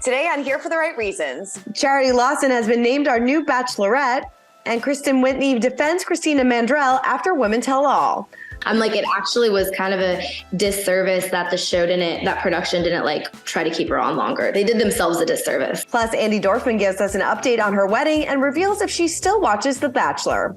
Today on Here for the Right Reasons, Charity Lawson has been named our new Bachelorette, and Kristen Whitney defends Christina Mandrell after Women Tell All. I'm like, it actually was kind of a disservice that that production didn't try to keep her on longer. They did themselves a disservice. Plus, Andy Dorfman gives us an update on her wedding and reveals if she still watches The Bachelor.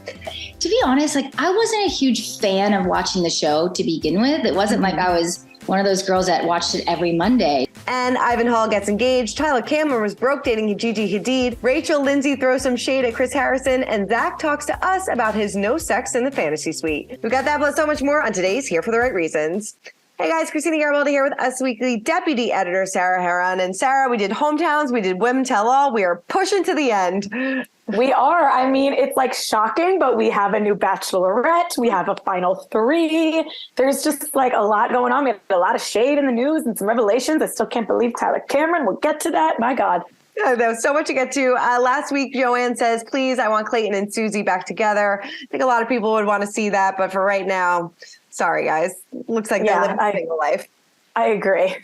To be honest, I wasn't a huge fan of watching the show to begin with. It wasn't like I was one of those girls that watched it every Monday. And Ivan Hall gets engaged. Tyler Cameron was broke dating Gigi Hadid. Rachel Lindsay throws some shade at Chris Harrison. And Zach talks to us about his no sex in the fantasy suite. We've got that plus so much more on today's Here for the Right Reasons. Hey guys, Christina Garibaldi here with Us Weekly Deputy Editor Sarah Heron. And Sarah, we did hometowns, we did Women Tell All. We are pushing to the end. We are. I mean, it's shocking, but we have a new Bachelorette. We have a final 3. There's just a lot going on. We have a lot of shade in the news and some revelations. I still can't believe Tyler Cameron. We'll get to that. My God. Yeah, there was so much to get to. Last week, Joanne says, please, I want Clayton and Susie back together. I think a lot of people would want to see that. But for right now, sorry, guys. Looks like they're living a single life. I agree.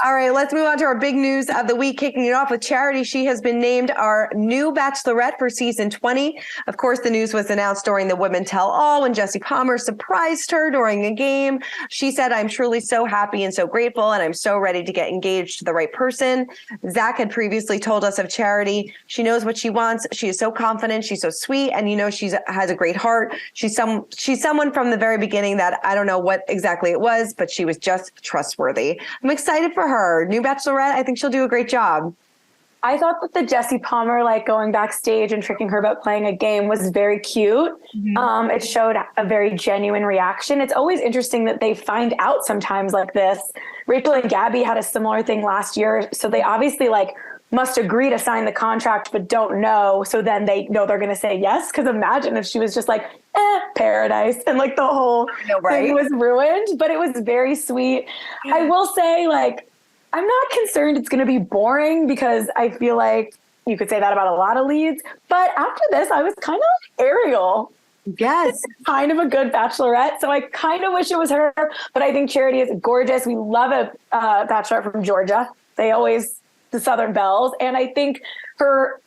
All right, let's move on to our big news of the week, kicking it off with Charity. She has been named our new Bachelorette for season 20. Of course, the news was announced during the Women Tell All when Jesse Palmer surprised her during a game. She said, I'm truly so happy and so grateful, and I'm so ready to get engaged to the right person. Zach had previously told us of Charity. She knows what she wants. She is so confident. She's so sweet. And, she has a great heart. She's someone from the very beginning that I don't know what exactly it was, but she was just trustworthy. I'm excited for her. New Bachelorette, I think she'll do a great job. I thought that the Jesse Palmer, going backstage and tricking her about playing a game was very cute. Mm-hmm. It showed a very genuine reaction. It's always interesting that they find out sometimes like this. Rachel and Gabby had a similar thing last year. So they obviously must agree to sign the contract, but don't know. So then they know they're going to say yes. Cause imagine if she was just paradise and the whole thing was ruined, but it was very sweet. I will say I'm not concerned it's going to be boring because I feel like you could say that about a lot of leads, but after this, I was kind of like Ariel. Yes. Kind of a good Bachelorette. So I kind of wish it was her, but I think Charity is gorgeous. We love a Bachelorette from Georgia. They always the Southern Belles. And I think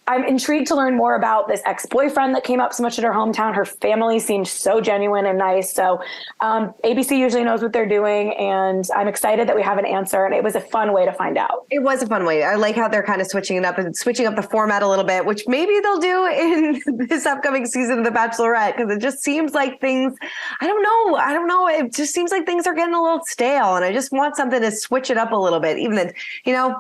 I'm intrigued to learn more about this ex-boyfriend that came up so much at her hometown. Her family seemed so genuine and nice. So ABC usually knows what they're doing. And I'm excited that we have an answer. And it was a fun way to find out. It was a fun way. I like how they're kind of switching it up and switching up the format a little bit, which maybe they'll do in this upcoming season of The Bachelorette. Because it just seems like things, I don't know. It just seems like things are getting a little stale. And I just want something to switch it up a little bit, even then,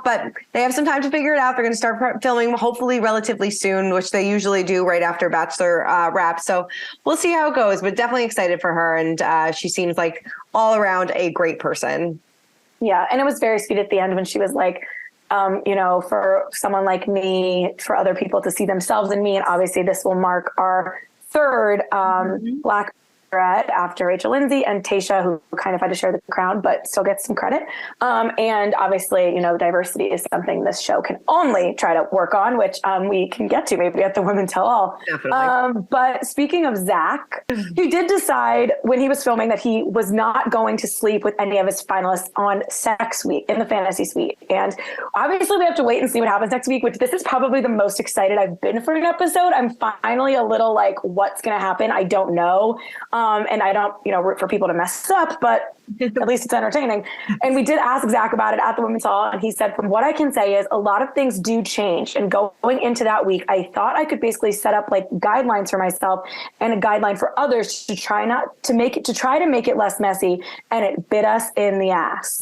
but they have some time to figure it out. They're going to start filming hopefully relatively soon, which they usually do right after Bachelor wrap. So we'll see how it goes, but definitely excited for her. And she seems like all around a great person. Yeah. And it was very sweet at the end when she was like, for someone like me, for other people to see themselves in me. And obviously this will mark our third Blac after Rachel Lindsay and Tayshia, who kind of had to share the crown, but still gets some credit. And obviously, diversity is something this show can only try to work on, which we can get to maybe at the Women Tell All. Definitely. But speaking of Zach, he did decide when he was filming that he was not going to sleep with any of his finalists on Sex Week in the fantasy suite. And obviously we have to wait and see what happens next week, which this is probably the most excited I've been for an episode. I'm finally a little what's going to happen? I don't know. And I don't, root for people to mess up, but at least it's entertaining. And we did ask Zach about it at the Women's Hall. And he said, from what I can say is a lot of things do change. And going into that week, I thought I could basically set up guidelines for myself and a guideline for others to try to make it less messy. And it bit us in the ass.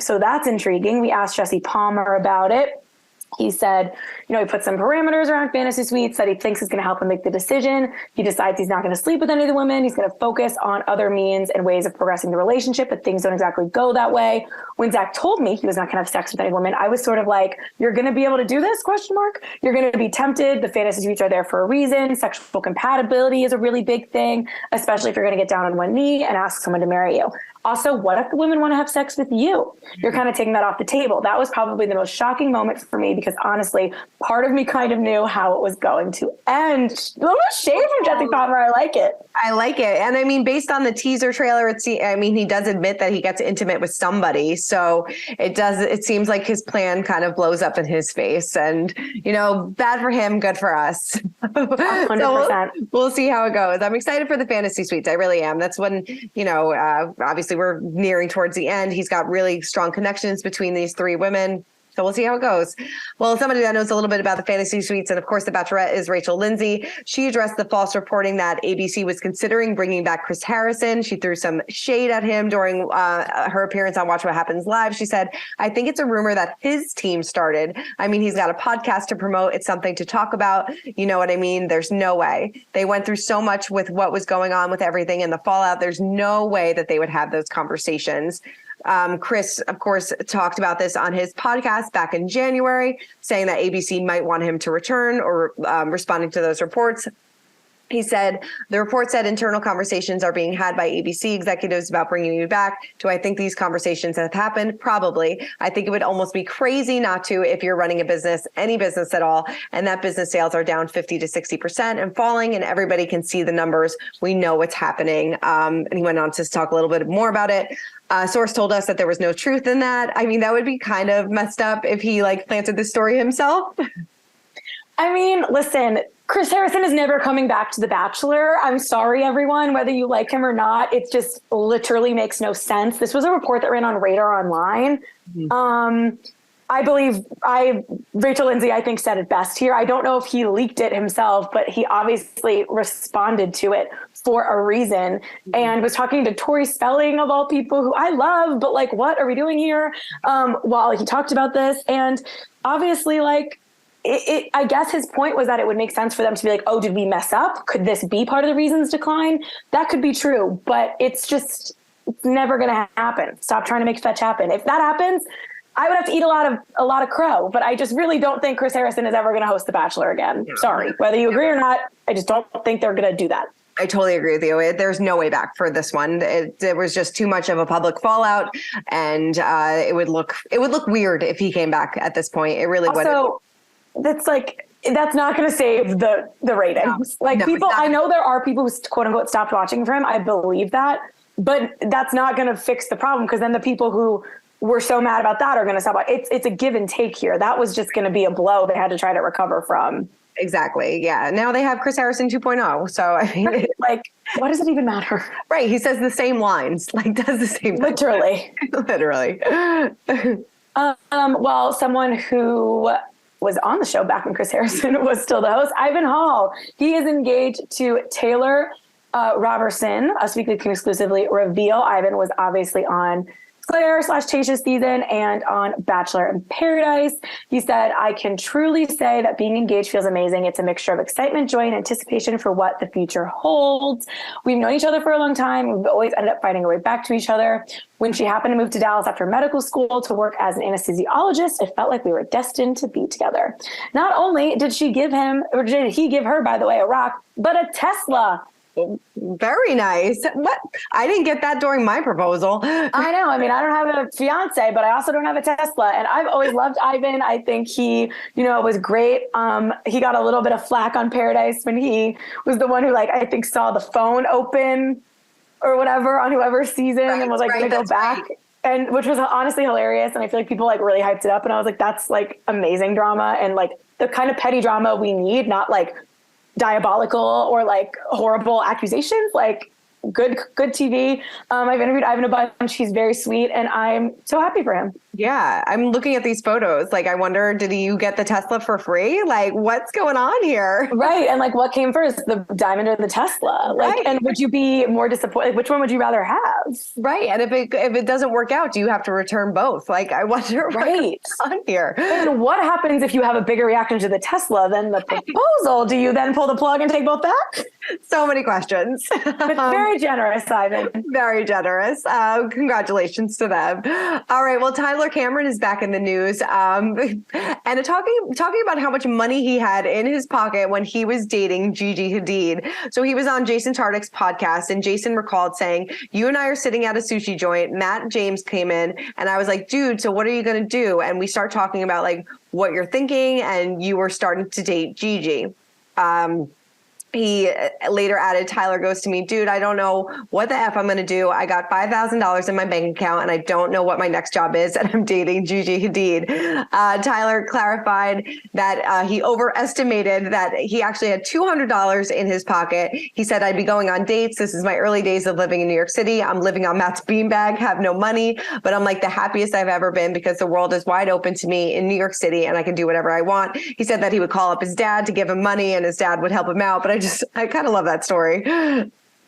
So that's intriguing. We asked Jesse Palmer about it. He said, he put some parameters around fantasy suites that he thinks is going to help him make the decision. He decides he's not going to sleep with any of the women. He's going to focus on other means and ways of progressing the relationship, but things don't exactly go that way. When Zach told me he was not going to have sex with any woman, I was sort of like, you're going to be able to do this? ? You're going to be tempted. The fantasy suites are there for a reason. Sexual compatibility is a really big thing, especially if you're going to get down on one knee and ask someone to marry you. Also, what if the women want to have sex with you? You're kind of taking that off the table. That was probably the most shocking moment for me because honestly, part of me kind of knew how it was going to end. A little shade from Jesse Palmer. I like it. I like it. And I mean, based on the teaser trailer, he does admit that he gets intimate with somebody. So it seems like his plan kind of blows up in his face and, bad for him, good for us. 100%. So we'll see how it goes. I'm excited for the fantasy suites. I really am. That's when, obviously we're nearing towards the end. He's got really strong connections between these three women. So we'll see how it goes. Well, somebody that knows a little bit about the fantasy suites and, of course, the Bachelorette is Rachel Lindsay. She addressed the false reporting that ABC was considering bringing back Chris Harrison. She threw some shade at him during her appearance on Watch What Happens Live. She said, I think it's a rumor that his team started. I mean, he's got a podcast to promote. It's something to talk about. You know what I mean? There's no way. They went through so much with what was going on with everything and the fallout. There's no way that they would have those conversations. Chris, of course, talked about this on his podcast back in January, saying that ABC might want him to return or responding to those reports. He said, the report said internal conversations are being had by ABC executives about bringing you back. Do I think these conversations have happened? Probably. I think it would almost be crazy not to if you're running a business, any business at all, and that business sales are down 50 to 60% and falling, and everybody can see the numbers. We know what's happening. And he went on to talk a little bit more about it. Source told us that there was no truth in that. I mean, that would be kind of messed up if he planted the story himself. I mean, listen, Chris Harrison is never coming back to The Bachelor. I'm sorry, everyone, whether you like him or not. It just literally makes no sense. This was a report that ran on Radar Online. Mm-hmm. I believe Rachel Lindsay, I think, said it best here. I don't know if he leaked it himself, but he obviously responded to it for a reason and was talking to Tori Spelling, of all people, who I love, but what are we doing here? While he talked about this. And obviously, I guess his point was that it would make sense for them to be like, oh, did we mess up? Could this be part of the reason's decline? That could be true, but it's never going to happen. Stop trying to make fetch happen. If that happens, I would have to eat a lot of crow, but I just really don't think Chris Harrison is ever going to host The Bachelor again. Sorry, whether you agree or not, I just don't think they're going to do that. I totally agree with you. There's no way back for this one. It was just too much of a public fallout, and it would look weird if he came back at this point. It really would. Also, that's not going to save the ratings. No, people, I know there are people who quote unquote stopped watching for him. I believe that, but that's not going to fix the problem because then the people who were so mad about that are going to stop. It's a give and take here. That was just going to be a blow they had to try to recover from. Exactly. Yeah. Now they have Chris Harrison 2.0. So I mean, what does it even matter? Right. He says the same lines, does the same thing. Literally. Literally. Well, someone who was on the show back when Chris Harrison was still the host, Ivan Hall. He is engaged to Taylor Robertson. Us Weekly can exclusively reveal Ivan was obviously on Claire/Tayshia's season and on Bachelor in Paradise. He said, I can truly say that being engaged feels amazing. It's a mixture of excitement, joy, and anticipation for what the future holds. We've known each other for a long time. We've always ended up finding our way back to each other. When she happened to move to Dallas after medical school to work as an anesthesiologist, it felt like we were destined to be together. Not only did she give him, or did he give her, by the way, a rock, but a Tesla. Very nice. What? I didn't get that during my proposal. I know. I mean, I don't have a fiance, but I also don't have a Tesla. And I've always loved Ivan. I think he, was great. He got a little bit of flack on Paradise when he was the one who, I think saw the phone open or whatever on whoever's season and was going to go back. Right. And which was honestly hilarious. And I feel like people really hyped it up. And I was like, that's amazing drama and the kind of petty drama we need, not diabolical or horrible accusations, good TV. I've interviewed Ivan a bunch. He's very sweet and I'm so happy for him. Yeah. I'm looking at these photos. I wonder, did you get the Tesla for free? What's going on here? Right. And what came first, the diamond or the Tesla? Right. And would you be more disappointed? Which one would you rather have? Right. And if it doesn't work out, do you have to return both? I wonder what's on here. And what happens if you have a bigger reaction to the Tesla than the proposal? Do you then pull the plug and take both back? So many questions. But very generous, Ivan. Very generous. Congratulations to them. All right. Well, Tyler Tyler Cameron is back in the news, and talking about how much money he had in his pocket when he was dating Gigi Hadid. So he was on Jason Tartick's podcast, and Jason recalled saying, "You and I are sitting at a sushi joint. Matt James came in, and I was like, dude, so what are you going to do?" And we start talking about like what you're thinking, and you were starting to date Gigi. He later added, "Tyler goes to me, dude, I don't know what the F I'm going to do. I got $5,000 in my bank account and I don't know what my next job is. And I'm dating Gigi Hadid." Tyler clarified that he overestimated that he actually had $200 in his pocket. He said, "I'd be going on dates. This is my early days of living in New York City. I'm living on Matt's beanbag, have no money, but I'm like the happiest I've ever been because the world is wide open to me in New York City and I can do whatever I want." He said that he would call up his dad to give him money and his dad would help him out. But I kind of love that story.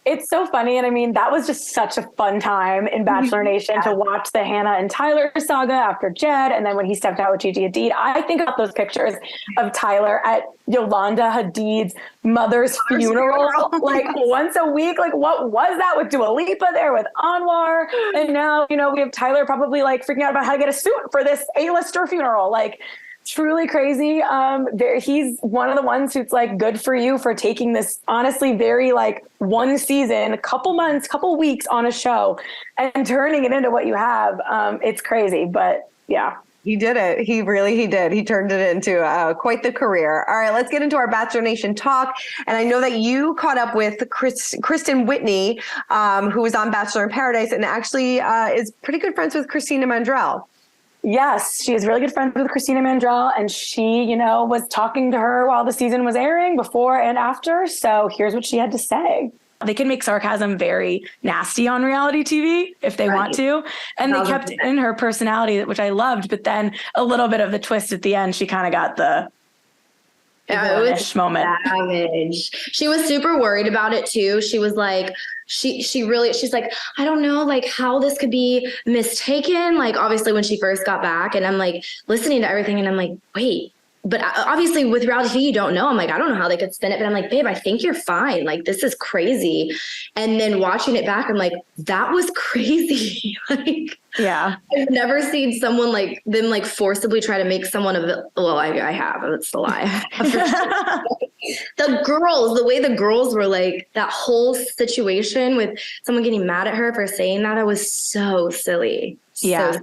It's so funny. And I mean, that was just such a fun time in Bachelor Nation to watch the Hannah and Tyler saga after Jed. And then when he stepped out with Gigi Hadid, I think about those pictures of Tyler at Yolanda Hadid's mother's funeral, like once a week. Like, what was that with Dua Lipa there with Anwar? And now, you know, we have Tyler probably like freaking out about how to get a suit for this A-lister funeral. Like, truly crazy. He's one of the ones who's like, good for you for taking this honestly very like one season, a couple months, couple weeks on a show and turning it into what you have. It's crazy, but yeah. He did it. He did. He turned it into quite the career. All right, let's get into our Bachelor Nation talk. And I know that you caught up with Kristen Whitney, who was on Bachelor in Paradise and actually is pretty good friends with Christina Mandrell. Yes, she is really good friends with Christina Mandrell, and she, you know, was talking to her while the season was airing, before and after. So here's what she had to say. They can make sarcasm very nasty on reality TV if they want to. And they kept in her personality, which I loved, but then a little bit of the twist at the end, she kind of got the moment. Savage. She was super worried about it too. She was like, she's like, I don't know, like how this could be mistaken. Like obviously when she first got back, and I'm like listening to everything and I'm like, wait, but obviously with reality TV, you don't know. I'm like, I don't know how they could spin it, but I'm like, babe, I think you're fine. Like, this is crazy. And then watching it back, I'm like, that was crazy. Like, yeah, I've never seen someone like them, like forcibly try to make someone well, I have, that's the lie. The way the girls were like, that whole situation with someone getting mad at her for saying that was so silly. Yeah.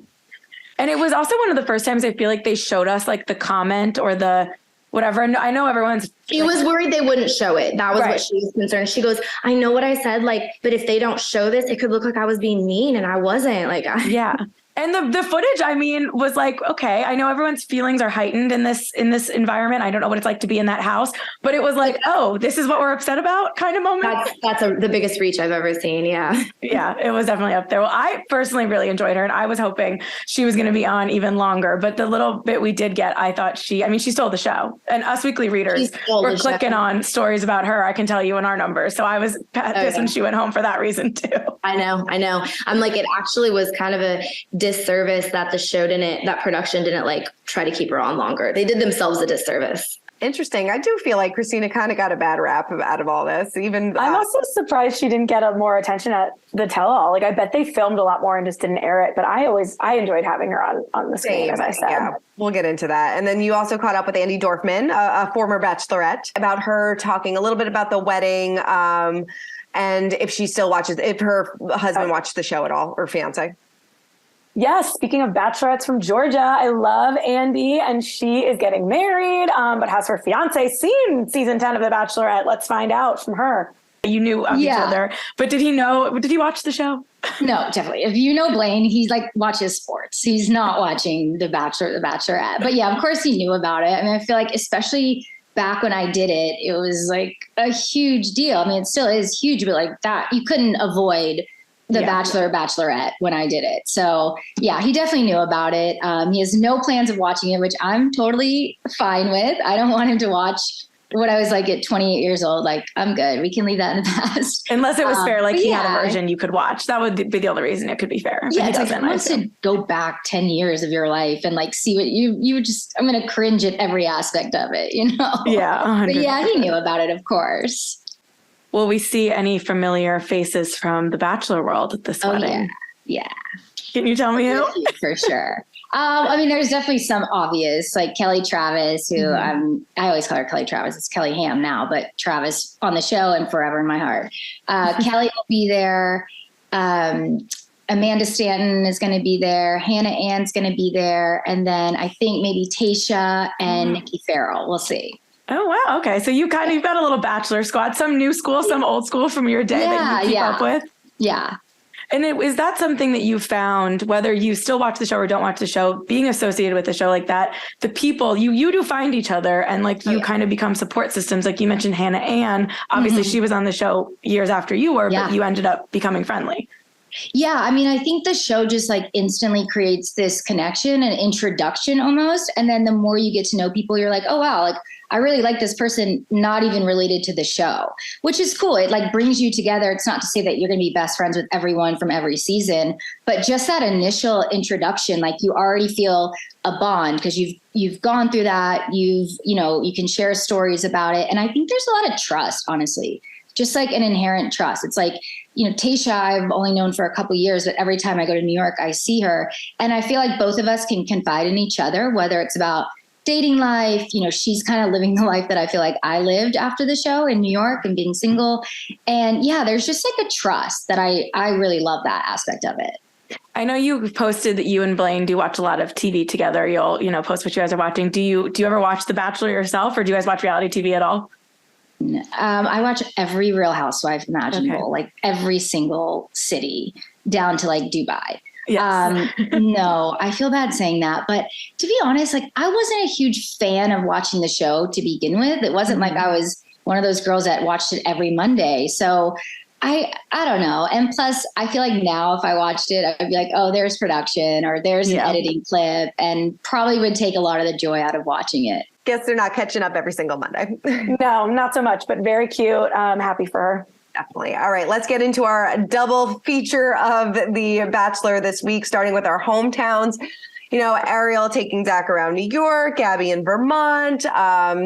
And it was also one of the first times I feel like they showed us like the comment or the whatever. And I know everyone's. She was worried they wouldn't show it. That was what she was concerned. She goes, I know what I said, like, but if they don't show this, it could look like I was being mean, and I wasn't. Like, yeah. And the footage, I mean, was like, okay, I know everyone's feelings are heightened in this environment. I don't know what it's like to be in that house, but it was like, oh, this is what we're upset about kind of moment. That's the biggest reach I've ever seen. Yeah. Yeah, it was definitely up there. Well, I personally really enjoyed her, and I was hoping she was going to be on even longer, but the little bit we did get, I thought she stole the show, and us weekly readers were clicking on stories about her. I can tell you in our numbers. So I was pissed when she went home for that reason too. I know. I'm like, it actually was kind of a disservice that that production didn't like try to keep her on longer. They did themselves a disservice. Interesting. I do feel like Christina kind of got a bad rap out of all this. Even I'm also surprised she didn't get more attention at the tell-all. Like, I bet they filmed a lot more and just didn't air it. But I enjoyed having her on the screen, as I said. Yeah, we'll get into that. And then you also caught up with Andy Dorfman, a former Bachelorette, about her talking a little bit about the wedding, and if her husband watched the show at all, or fiance. Yes, speaking of bachelorettes from Georgia, I love Andy, and she is getting married, but has her fiance seen season 10 of The Bachelorette? Let's find out from her. You knew of each other, but did he watch the show? No, definitely. If you know Blaine, he's like watches sports. He's not watching The Bachelor, The Bachelorette. But yeah, of course he knew about it. I mean, I feel like especially back when I did it, it was like a huge deal. I mean, it still is huge, but like that, you couldn't avoid The Bachelor or Bachelorette when I did it. So yeah, he definitely knew about it. He has no plans of watching it, which I'm totally fine with. I don't want him to watch what I was like at 28 years old. Like, I'm good. We can leave that in the past. Unless it was fair, like he had a version you could watch. That would be the only reason it could be fair. Yeah, it's like he wants to go back 10 years of your life and like see what you just, I'm going to cringe at every aspect of it, you know? Yeah. 100%. But yeah, he knew about it, of course. Will we see any familiar faces from the Bachelor world at this wedding? Yeah. Can you tell me who? For sure. I mean, there's definitely some obvious, like Kelly Travis, who I always call her Kelly Travis. It's Kelly Ham now, but Travis on the show and forever in my heart. Kelly will be there. Amanda Stanton is going to be there. Hannah Ann's going to be there. And then I think maybe Tayshia and Nikki Farrell. We'll see. Oh, wow. Okay. So you've got a little Bachelor squad, some new school, some old school from your day that you keep up with. Yeah. And is that something that you found, whether you still watch the show or don't watch the show, being associated with a show like that, the people, you do find each other and like you kind of become support systems. Like you mentioned Hannah Ann, obviously she was on the show years after you were, but you ended up becoming friendly. Yeah. I mean, I think the show just like instantly creates this connection and introduction almost. And then the more you get to know people, you're like, oh, wow, like I really like this person, not even related to the show, which is cool. It like brings you together. It's not to say that you're going to be best friends with everyone from every season, but just that initial introduction, like you already feel a bond because you've gone through that. You can share stories about it. And I think there's a lot of trust, honestly, just like an inherent trust. It's like, Tayshia, I've only known for a couple of years, but every time I go to New York, I see her. And I feel like both of us can confide in each other, whether it's about dating life. She's kind of living the life that I feel like I lived after the show in New York and being single. And yeah, there's just like a trust that I really love that aspect of it. I know you posted that you and Blaine do watch a lot of TV together. You'll, post what you guys are watching. Do you ever watch The Bachelor yourself, or do you guys watch reality TV at all? I watch every Real Housewife imaginable, like every single city down to like Dubai. Yes. No, I feel bad saying that, but to be honest, like I wasn't a huge fan of watching the show to begin with. It wasn't like I was one of those girls that watched it every Monday. So I don't know. And plus I feel like now if I watched it, I'd be like, oh, there's production or there's an editing clip, and probably would take a lot of the joy out of watching it. Guess they're not catching up every single Monday. No, not so much, but very cute. Happy for her. Definitely. All right, let's get into our double feature of The Bachelor this week, starting with our hometowns. Ariel taking Zach around New York, Gabby in Vermont,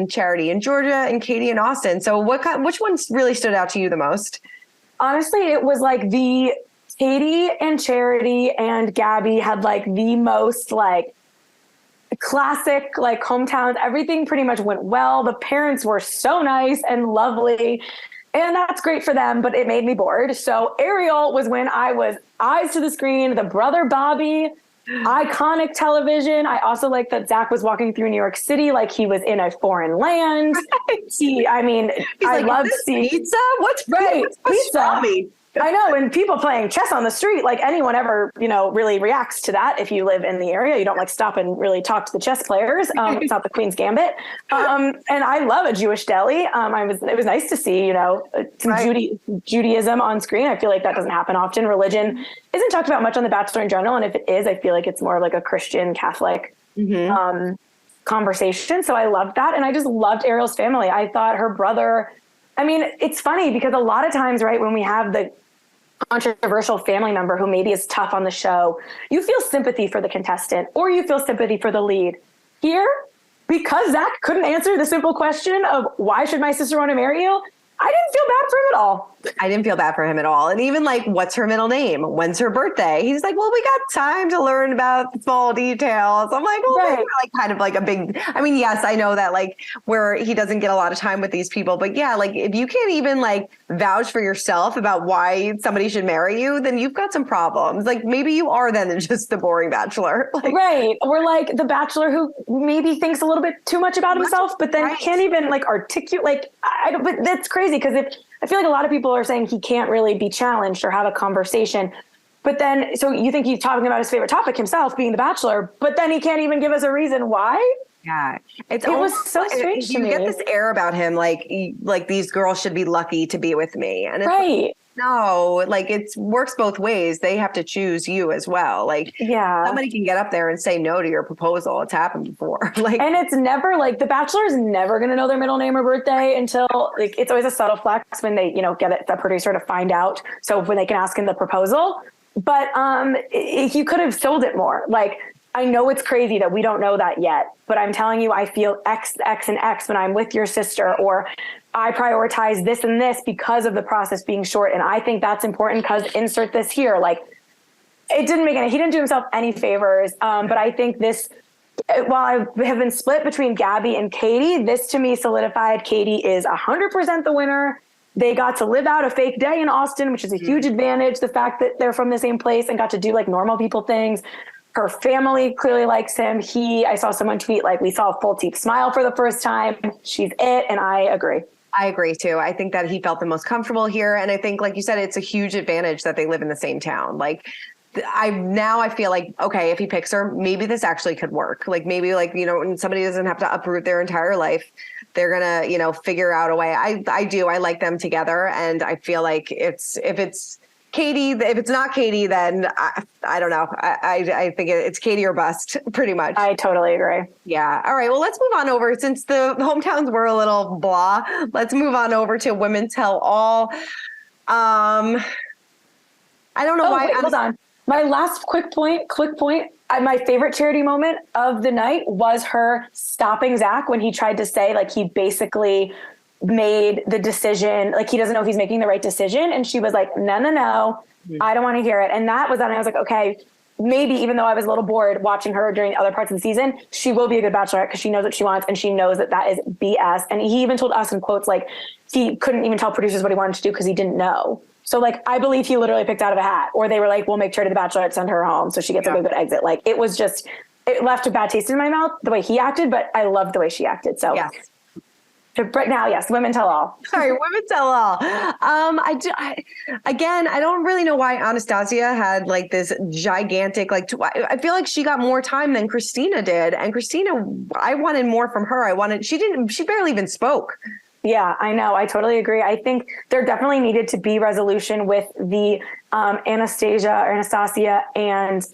Charity in Georgia, and Katie in Austin. So which ones really stood out to you the most? Honestly, it was like the Katie and Charity and Gabby had like the most like classic like hometowns. Everything pretty much went well. The parents were so nice and lovely. And that's great for them, but it made me bored. So Ariel was when I was eyes to the screen, the brother Bobby, iconic television. I also like that Zach was walking through New York City like he was in a foreign land. I love seeing pizza. What's pizza? I know, and people playing chess on the street, like anyone ever, really reacts to that. If you live in the area, you don't like stop and really talk to the chess players. It's not the Queen's Gambit. And I love a Jewish deli. It was nice to see, some Judaism on screen. I feel like that doesn't happen often. Religion isn't talked about much on The Bachelor in general. And if it is, I feel like it's more of like a Christian Catholic conversation. So I loved that. And I just loved Ariel's family. I thought her brother, it's funny because a lot of times, right, when we have the controversial family member who maybe is tough on the show, you feel sympathy for the contestant or you feel sympathy for the lead. Here, because Zach couldn't answer the simple question of why should my sister want to marry you, I didn't feel bad for him at all. I didn't feel bad for him at all. And even like, what's her middle name? When's her birthday? He's like, well, we got time to learn about the small details. I'm like, well, right. Like kind of like a big, yes, I know that like where he doesn't get a lot of time with these people, but yeah, like if you can't even like vouch for yourself about why somebody should marry you, then you've got some problems. Like maybe you are then just the boring bachelor. Right. Or like the bachelor who maybe thinks a little bit too much about himself, but then can't even like articulate. But that's crazy because I feel like a lot of people are saying he can't really be challenged or have a conversation. But then, so you think he's talking about his favorite topic himself, being the bachelor, but then he can't even give us a reason why? Yeah. It was so strange to me. You get this air about him, like these girls should be lucky to be with me. And it's right. No, like it works both ways. They have to choose you as well. Like, somebody can get up there and say no to your proposal. It's happened before. And it's never like the bachelor is never going to know their middle name or birthday until like it's always a subtle flex when they, get the producer to find out. So when they can ask in the proposal, but you could have sold it more. Like, I know it's crazy that we don't know that yet, but I'm telling you, I feel X, X, and X when I'm with your sister, or I prioritize this and this because of the process being short. And I think that's important because insert this here. Like, It didn't make any, he didn't do himself any favors. But I think this, while I have been split between Gabby and Katie, this to me solidified Katie is 100% the winner. They got to live out a fake day in Austin, which is a huge advantage. The fact that they're from the same place and got to do like normal people things. Her family clearly likes him. I saw someone tweet like, we saw a full teeth smile for the first time. She's it. And I agree. I agree too. I think that he felt the most comfortable here. And I think, like you said, it's a huge advantage that they live in the same town. Like, I feel like, okay, if he picks her, maybe this actually could work. Like maybe like, when somebody doesn't have to uproot their entire life, they're going to, figure out a way. I like them together. And I feel like if it's Katie, if it's not Katie, then I don't know. I think it's Katie or bust pretty much. I totally agree. Yeah. All right. Well, let's move on over, since the hometowns were a little blah. Let's move on over to Women Tell All. I don't know why. Wait, hold on. My last quick point. My favorite Charity moment of the night was her stopping Zach when he tried to say, like, he basically made the decision, like he doesn't know if he's making the right decision. And she was like, no, I don't want to hear it. And that was, and I was like, okay, maybe even though I was a little bored watching her during the other parts of the season, she will be a good Bachelorette because she knows what she wants and she knows that is BS. And he even told us in quotes, like he couldn't even tell producers what he wanted to do because he didn't know. So like, I believe he literally picked out of a hat, or they were like, we'll make Charity the Bachelorette, send her home so she gets a good exit. Like it was just, it left a bad taste in my mouth the way he acted, but I loved the way she acted. So yes. Right now, yes, Women Tell All. Sorry, Women Tell All. I don't really know why Anastasia had like this gigantic, like, I feel like she got more time than Christina did. And Christina, I wanted more from her. She barely even spoke. Yeah, I know. I totally agree. I think there definitely needed to be resolution with the Anastasia and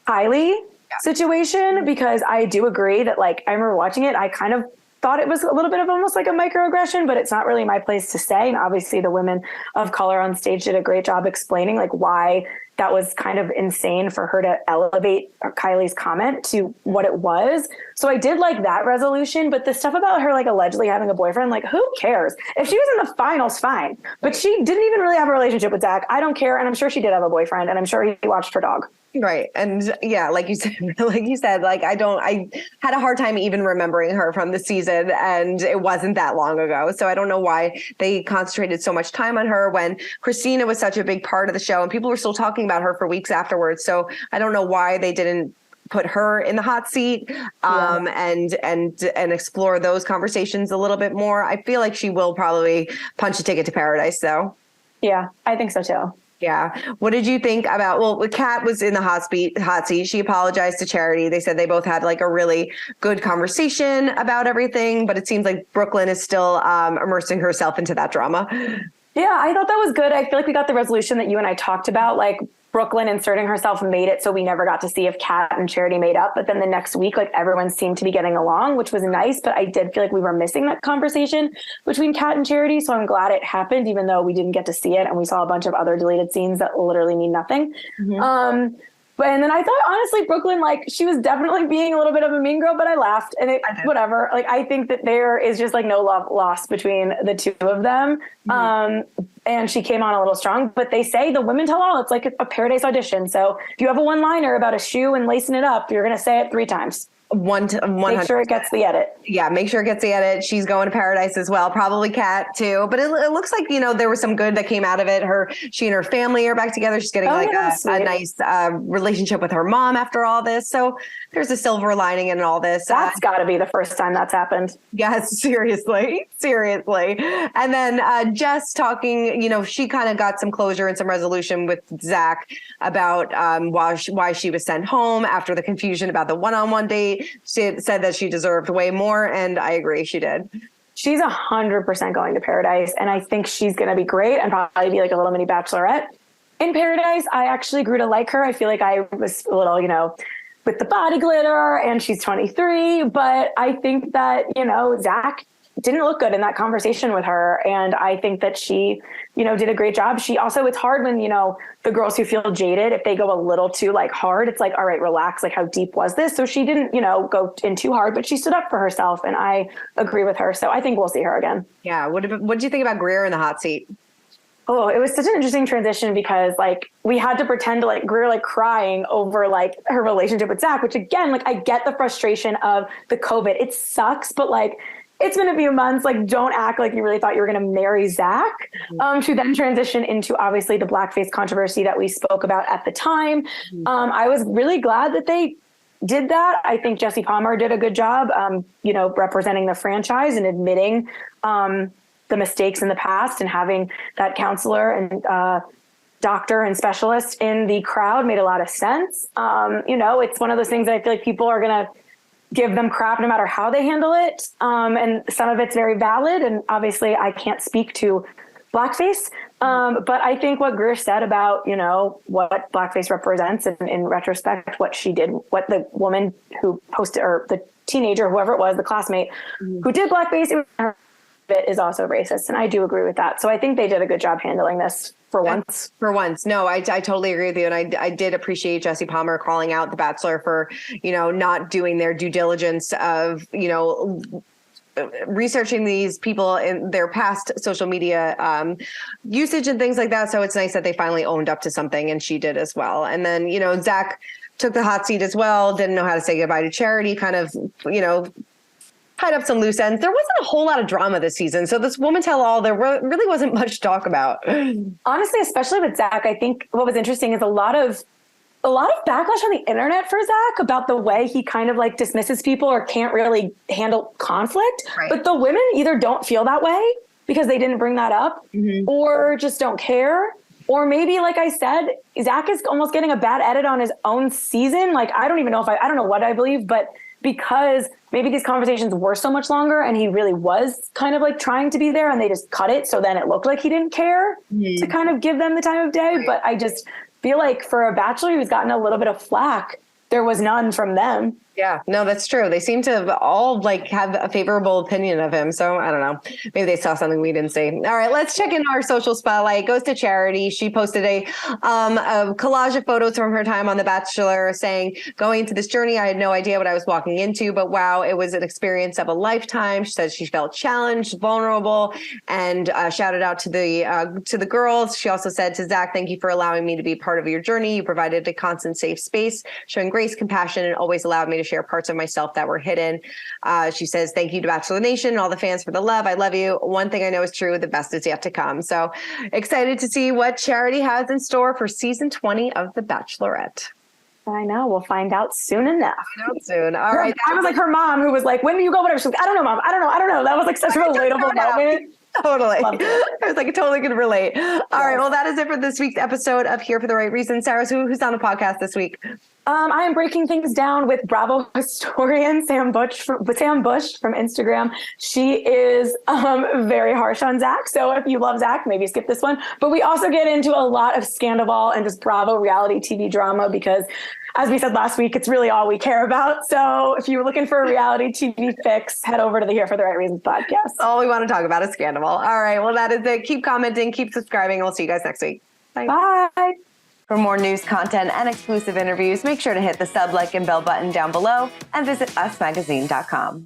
Kylie situation, because I do agree that, like, I remember watching it, I kind of thought it was a little bit of almost like a microaggression, but it's not really my place to say. And obviously the women of color on stage did a great job explaining like why that was kind of insane for her to elevate Kylie's comment to what it was. So I did like that resolution, but the stuff about her like allegedly having a boyfriend, like who cares? If she was in the finals, fine. But she didn't even really have a relationship with Zach. I don't care. And I'm sure she did have a boyfriend, and I'm sure he watched her dog. Right. And yeah, like you said, like I had a hard time even remembering her from the season, and it wasn't that long ago. So I don't know why they concentrated so much time on her when Christina was such a big part of the show and people were still talking about her for weeks afterwards. So I don't know why they didn't put her in the hot seat and explore those conversations a little bit more. I feel like she will probably punch a ticket to paradise though. Yeah, I think so too. Yeah. What did you think about, well, Kat was in the hot seat. She apologized to Charity. They said they both had like a really good conversation about everything, but it seems like Brooklyn is still immersing herself into that drama. Yeah, I thought that was good. I feel like we got the resolution that you and I talked about, like Brooklyn inserting herself made it so we never got to see if Kat and Charity made up. But then the next week, like everyone seemed to be getting along, which was nice. But I did feel like we were missing that conversation between Kat and Charity. So I'm glad it happened, even though we didn't get to see it. And we saw a bunch of other deleted scenes that literally mean nothing. Mm-hmm. And then I thought, honestly, Brooklyn, like she was definitely being a little bit of a mean girl, but I laughed and whatever. Like, I think that there is just like no love lost between the two of them. Mm-hmm. And she came on a little strong, but they say the Women Tell All, it's like a paradise audition. So if you have a one-liner about a shoe and lacing it up, you're going to say it 3 times. Make sure it gets the edit. Yeah, make sure it gets the edit. She's going to paradise as well. Probably Kat too. But it looks like, there was some good that came out of it. She and her family are back together. She's getting a nice relationship with her mom after all this. So there's a silver lining in all this. That's got to be the first time that's happened. Yes, seriously. And then Jess talking, she kind of got some closure and some resolution with Zach about why she was sent home after the confusion about the one-on-one date. She said that she deserved way more, and I agree, she did. She's 100% going to paradise, and I think she's going to be great and probably be like a little mini Bachelorette in paradise. I actually grew to like her. I feel like I was a little, with the body glitter, and she's 23, but I think that, Zach didn't look good in that conversation with her. And I think that she, did a great job. She also, it's hard when, the girls who feel jaded, if they go a little too hard, it's like, all right, relax. Like, how deep was this? So she didn't, go in too hard, but she stood up for herself. And I agree with her. So I think we'll see her again. Yeah. What did you think about Greer in the hot seat? Oh, it was such an interesting transition because like we had to pretend to like we were like crying over like her relationship with Zach, which again, like I get the frustration of the COVID. It sucks, but like it's been a few months. Like don't act like you really thought you were going to marry Zach. To then transition into obviously the blackface controversy that we spoke about at the time. I was really glad that they did that. I think Jesse Palmer did a good job, representing the franchise and admitting the mistakes in the past, and having that counselor and doctor and specialist in the crowd made a lot of sense. It's one of those things that I feel like people are going to give them crap no matter how they handle it. And some of it's very valid. And obviously I can't speak to blackface. But I think what Greer said about, what blackface represents, and in retrospect, what she did, what the woman who posted, or the teenager, whoever it was, the classmate who did blackface, it is also racist. And I do agree with that. So I think they did a good job handling this for once. No, I totally agree with you. And I did appreciate Jesse Palmer calling out The Bachelor for, not doing their due diligence of, researching these people in their past social media usage and things like that. So it's nice that they finally owned up to something, and she did as well. And then, Zach took the hot seat as well, didn't know how to say goodbye to Charity, kind of, tied up some loose ends. There wasn't a whole lot of drama this season. So this woman tell all, there really wasn't much to talk about. Honestly, especially with Zach, I think what was interesting is a lot of backlash on the internet for Zach about the way he kind of like dismisses people or can't really handle conflict. Right. But the women either don't feel that way because they didn't bring that up, or just don't care. Or maybe, like I said, Zach is almost getting a bad edit on his own season. Like, I don't even know I don't know what I believe, but because maybe these conversations were so much longer and he really was kind of like trying to be there, and they just cut it. So then it looked like he didn't care to kind of give them the time of day. But I just feel like for a Bachelor who's gotten a little bit of flack, there was none from them. Yeah, no, that's true. They seem to all like have a favorable opinion of him. So I don't know. Maybe they saw something we didn't see. All right, let's check in our social spotlight. It goes to Charity. She posted a collage of photos from her time on The Bachelor, saying, going into this journey, I had no idea what I was walking into, but wow, it was an experience of a lifetime. She said she felt challenged, vulnerable, and shouted out to the girls. She also said to Zach, thank you for allowing me to be part of your journey. You provided a constant safe space, showing grace, compassion, and always allowed me to share parts of myself that were hidden. She says, thank you to Bachelor Nation and all the fans for the love. I love you. One thing I know is true, the best is yet to come. So excited to see what Charity has in store for season 20 of The Bachelorette. I know. We'll find out soon enough. Soon. All right. I was like her mom who was like, when do you go? Whatever. She's like, I don't know, Mom. I don't know. That was like such a relatable moment. Totally. I was like, I totally can relate. All right. Well, that is it for this week's episode of Here for the Right Reason. Sarah, who's on the podcast this week? I am breaking things down with Bravo historian Sam Bush from Instagram. She is very harsh on Zach. So if you love Zach, maybe skip this one. But we also get into a lot of Scandal and just Bravo reality TV drama because, as we said last week, it's really all we care about. So if you're looking for a reality TV fix, head over to the Here for the Right Reasons podcast. All we want to talk about is Scandal. All right. Well, that is it. Keep commenting, keep subscribing. We'll see you guys next week. Bye. Bye. For more news, content, and exclusive interviews, make sure to hit the sub, like, and bell button down below and visit usmagazine.com.